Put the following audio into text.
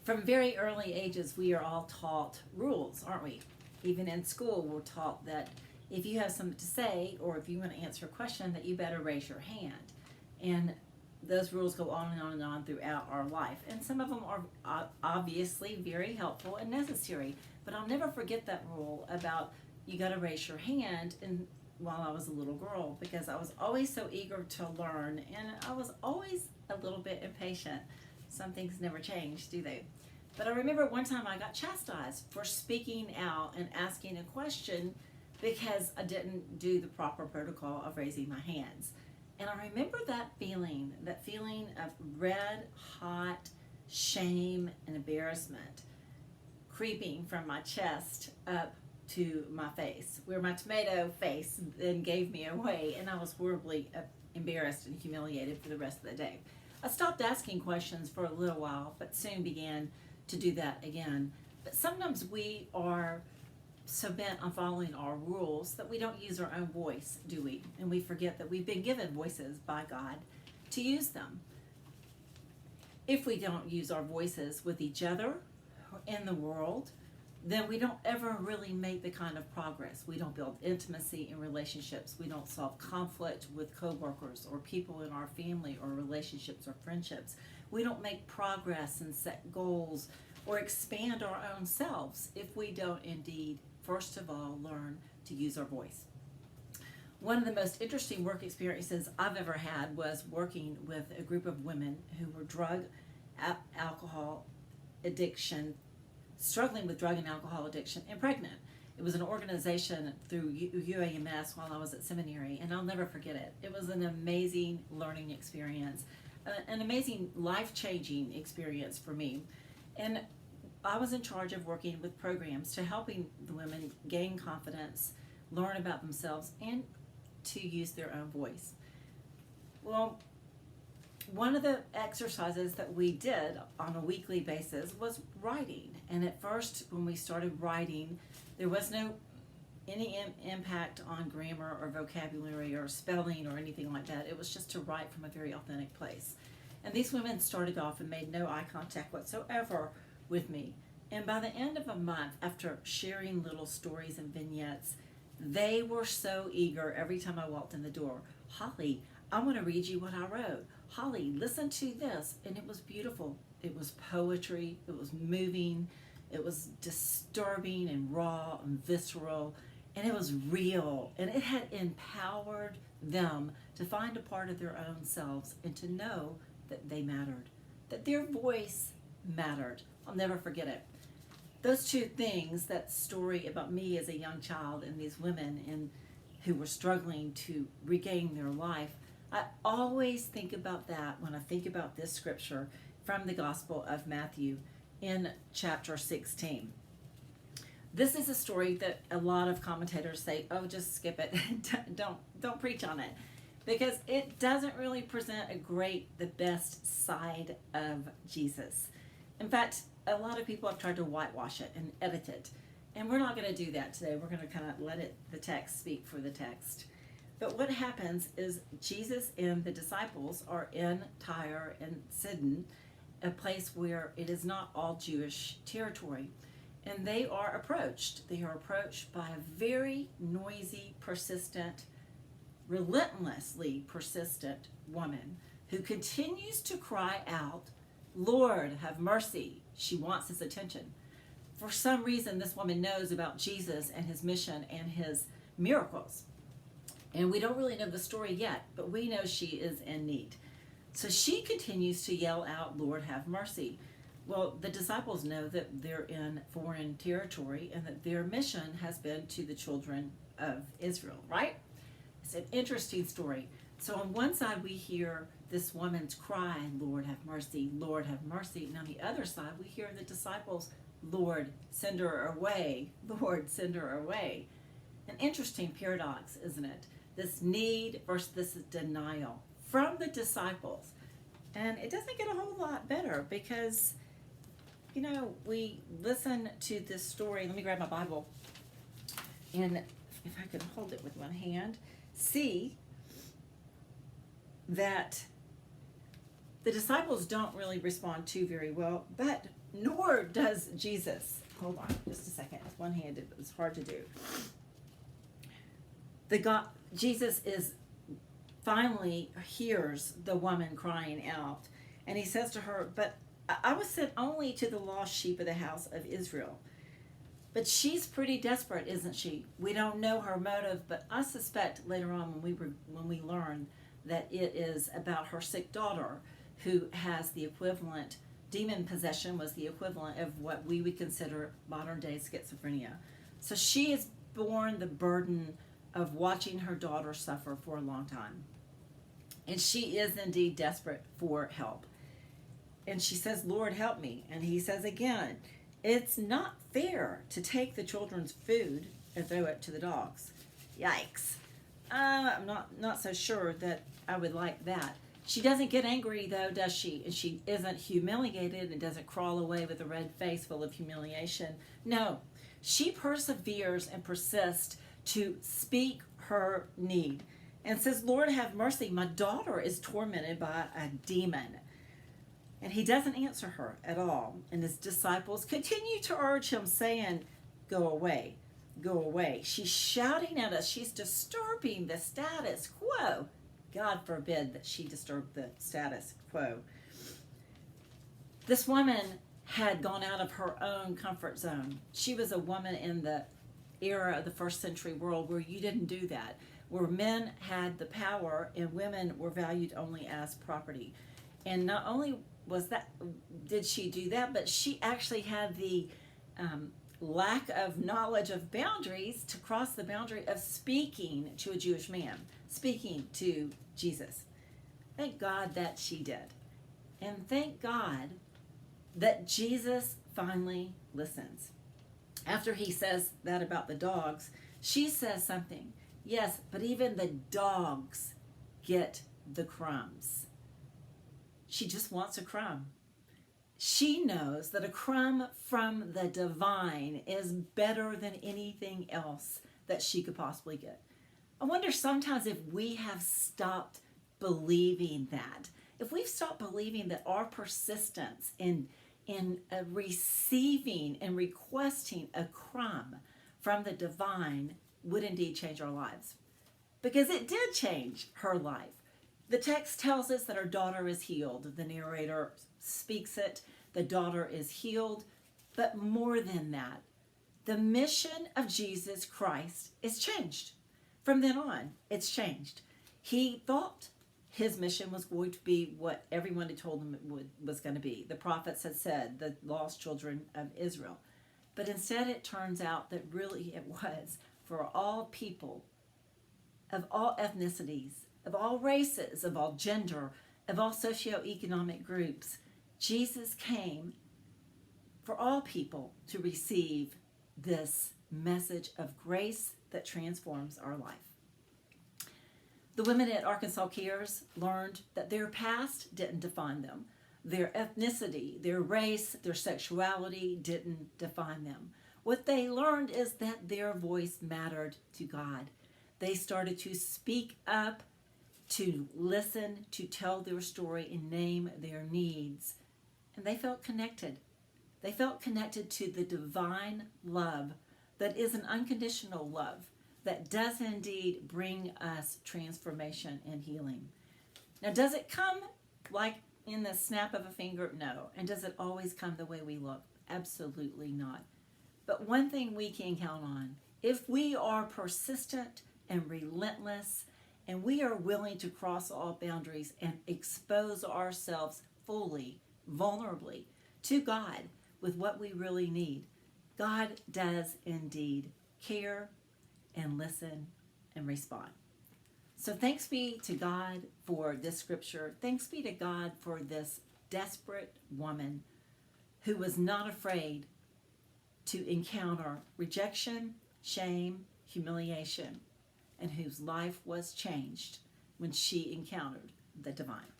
From very early ages, we are all taught rules, aren't we? Even in school, we're taught that if you have something to say or if you want to answer a question, that you better raise your hand. And those rules go on and on and on throughout our life. And some of them are obviously very helpful and necessary. But I'll never forget that rule about you got to raise your hand and while I was a little girl, because I was always so eager to learn and I was always a little bit impatient. Some things never change, do they? But I remember one time I got chastised for speaking out and asking a question because I didn't do the proper protocol of raising my hands. And I remember that feeling of red hot shame and embarrassment creeping from my chest up to my face, where my tomato face then gave me away, and I was horribly embarrassed and humiliated for the rest of the day. I stopped asking questions for a little while, but soon began to do that again. But sometimes we are so bent on following our rules that we don't use our own voice, do we? And we forget that we've been given voices by God to use them. If we don't use our voices with each other or in the world, then we don't ever really make the kind of progress. We don't build intimacy in relationships. We don't solve conflict with coworkers or people in our family or relationships or friendships. We don't make progress and set goals or expand our own selves if we don't indeed, first of all, learn to use our voice. One of the most interesting work experiences I've ever had was working with a group of women who were alcohol addiction, struggling with drug and alcohol addiction, and pregnant. It was an organization through UAMS while I was at seminary, and I'll never forget it. It was an amazing learning experience, an amazing life-changing experience for me. And I was in charge of working with programs to helping the women gain confidence, learn about themselves, and to use their own voice. Well, one of the exercises that we did on a weekly basis was writing. And at first, when we started writing, there was no any impact on grammar or vocabulary or spelling or anything like that. It was just to write from a very authentic place. And these women started off and made no eye contact whatsoever with me. And by the end of a month, after sharing little stories and vignettes, they were so eager every time I walked in the door. Holly, I want to read you what I wrote. Holly, listen to this. And it was beautiful. It was poetry. It was moving. It was disturbing and raw and visceral. And it was real. And it had empowered them to find a part of their own selves and to know that they mattered, that their voice mattered. I'll never forget it. Those two things, that story about me as a young child and these women who were struggling to regain their life, I always think about that when I think about this scripture from the Gospel of Matthew in chapter 16. This is a story that a lot of commentators say, oh, just skip it. don't preach on it. Because it doesn't really present the best side of Jesus. In fact, a lot of people have tried to whitewash it and edit it. And we're not going to do that today. We're going to kind of let the text speak for the text. But what happens is Jesus and the disciples are in Tyre and Sidon, a place where it is not all Jewish territory. And they are approached. They are approached by a very noisy, persistent, relentlessly persistent woman who continues to cry out, Lord, have mercy. She wants his attention. For some reason, this woman knows about Jesus and his mission and his miracles. And we don't really know the story yet, but we know she is in need. So she continues to yell out, Lord, have mercy. Well, the disciples know that they're in foreign territory and that their mission has been to the children of Israel, right? It's an interesting story. So on one side, we hear this woman's cry, Lord, have mercy, Lord, have mercy. And on the other side, we hear the disciples, Lord, send her away, Lord, send her away. An interesting paradox, isn't it? This need versus this denial from the disciples. And it doesn't get a whole lot better because, we listen to this story. Let me grab my Bible. And if I can hold it with one hand, see that The disciples don't really respond to very well, but nor does Jesus. Hold on just a second. It's one-handed, but it's hard to do. Jesus is finally hears the woman crying out, and he says to her, but I was sent only to the lost sheep of the house of Israel. But she's pretty desperate, isn't she? We don't know her motive, but I suspect later on when we learn that it is about her sick daughter who has the equivalent, demon possession was the equivalent of what we would consider modern day schizophrenia. So she has borne the burden of watching her daughter suffer for a long time. And she is indeed desperate for help. And she says, Lord, help me. And he says again, it's not fair to take the children's food and throw it to the dogs. Yikes. I'm not so sure that I would like that. She doesn't get angry, though, does she? And she isn't humiliated and doesn't crawl away with a red face full of humiliation. No, she perseveres and persists to speak her need and says, Lord, have mercy. My daughter is tormented by a demon. And he doesn't answer her at all. And his disciples continue to urge him, saying, go away, go away. She's shouting at us. She's disturbing the status quo. God forbid that she disturbed the status quo. This woman had gone out of her own comfort zone. She was a woman in the era of the first century world where you didn't do that, where men had the power and women were valued only as property. And not only did she do that, but she actually had the lack of knowledge of boundaries to cross the boundary of speaking to a Jewish man, speaking to Jesus. Thank God that she did. And thank God that Jesus finally listens. After he says that about the dogs, she says something. Yes, but even the dogs get the crumbs. She just wants a crumb. She knows that a crumb from the divine is better than anything else that she could possibly get. I wonder sometimes if we have stopped believing that. If we've stopped believing that our persistence in receiving and requesting a crumb from the divine would indeed change our lives. Because it did change her life. The text tells us that her daughter is healed. The narrator speaks it. The daughter is healed. But more than that, the mission of Jesus Christ is changed. From then on, it's changed. He thought his mission was going to be what everyone had told him it was going to be. The prophets had said, the lost children of Israel. But instead it turns out that really it was for all people, of all ethnicities, of all races, of all gender, of all socioeconomic groups. Jesus came for all people to receive this message of grace that transforms our life. The women at Arkansas Cares learned that their past didn't define them. Their ethnicity, their race, their sexuality didn't define them. What they learned is that their voice mattered to God. They started to speak up, to listen, to tell their story and name their needs. And they felt connected. They felt connected to the divine love that is an unconditional love that does indeed bring us transformation and healing. Now, does it come like in the snap of a finger? No. And does it always come the way we look? Absolutely not. But one thing we can count on, if we are persistent and relentless, and we are willing to cross all boundaries and expose ourselves fully, vulnerably to God with what we really need, God does indeed care and listen and respond. So thanks be to God for this scripture. Thanks be to God for this desperate woman who was not afraid to encounter rejection, shame, humiliation, and whose life was changed when she encountered the divine.